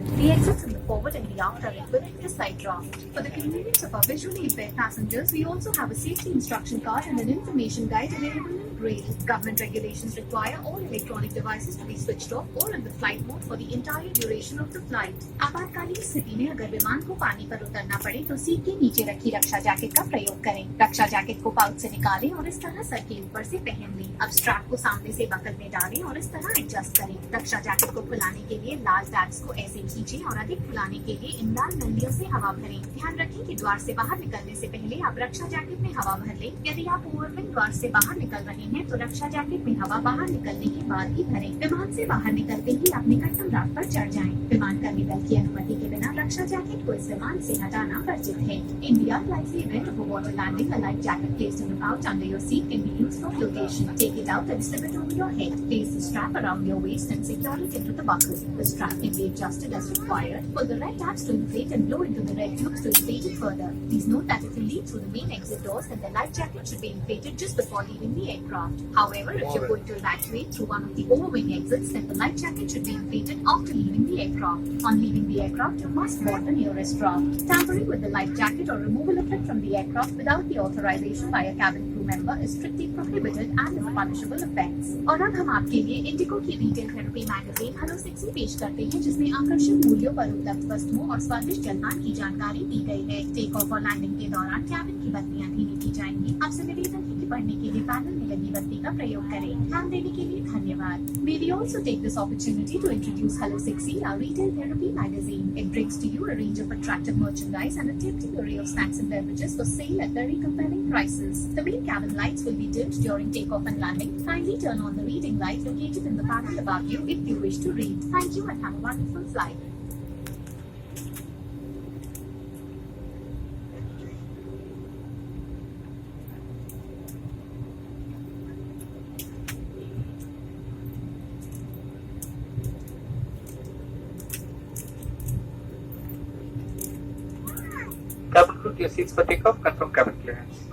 The exits in the forward and the aft are equipped with a side draft. For the convenience of our visually impaired passengers, we also have a safety instruction card and an information guide available in braille. Government regulations require all electronic devices to be switched off or in the flight mode for the entire duration of the flight. आपातकालीन स्थिति में अगर विमान को पानी पर उतरना पड़े तो सीट के नीचे रखी रक्षा जैकेट का प्रयोग करें। रक्षा जैकेट को पाउच से निकालें और इस तरह सर के ऊपर से पहन लें। अब स्ट्रैप को सामने से बकल में डालें और इस तरह एडजस्ट करें। रक्षा जैकेट को खुलाने के लिए लाल टैब्स को ऐसे खींचें और अधिक खुलाने के लिए इन लाल नलियों से हवा भरें। ध्यान रखें कि द्वार से बाहर निकलने से पहले आप रक्षा जैकेट में हवा भर लें। यदि आप ओवरविंग द्वार से बाहर निकल रहे हैं तो रक्षा जैकेट में हवा बाहर निकलने के बाद ही भरें। विमान से बाहर निकलते ही आप निकटतम राफ्ट पर चढ़ जाएं। विमान कर्मी दल की अनुमति के बिना रक्षा जैकेट को इस विमान से हटाना वर्जित है। India flights the event of a water landing, a life jacket placed in a pouch under your seat can be used for flotation. Take it out and slip it over your head. Place the strap around your waist and secure it into the buckle. The strap can be adjusted as required. Pull the red tabs to inflate and blow into the red tubes to inflate it further. Please note that if you leave through the main exit doors, then the life jacket should be inflated just before leaving the aircraft. However, if you're going to evacuate through one of the overwing exits, then the life jacket should be inflated after leaving the aircraft. On leaving the aircraft, you must board the nearest draft. Tampering with the life jacket or removal of it from the aircraft without the authorization by a cabin crew member is strictly prohibited and is a punishable offence. और अब हम आपके लिए Indigo की retail therapy magazine hello sexy पेश करते हैं, जिसमें आकर्षक मूल्यों पर उपलब्ध वस्तुओं और स्वादिष्ट जलपान की जानकारी दी गई है। टेक ऑफ और लैंडिंग के दौरान कैबिन की बत्तियां धीमी की जाएंगी। आपसे निवेदन है कि पढ़ने के लिए पैनल में लगी बत्ती का प्रयोग करें। ध्यान देने के लिए धन्यवाद। May we also take this opportunity to introduce Hello Sexy, our retail therapy magazine. It brings to you a range of attractive merchandise and a tempting array of snacks and beverages for sale at very compelling prices. The main cabin lights will be dimmed during takeoff and landing. Kindly turn on the reading light located in the panel above you if you wish to read. Thank you and have a wonderful flight. Cabin crew to your seats for takeoff. Confirm cabin clearance.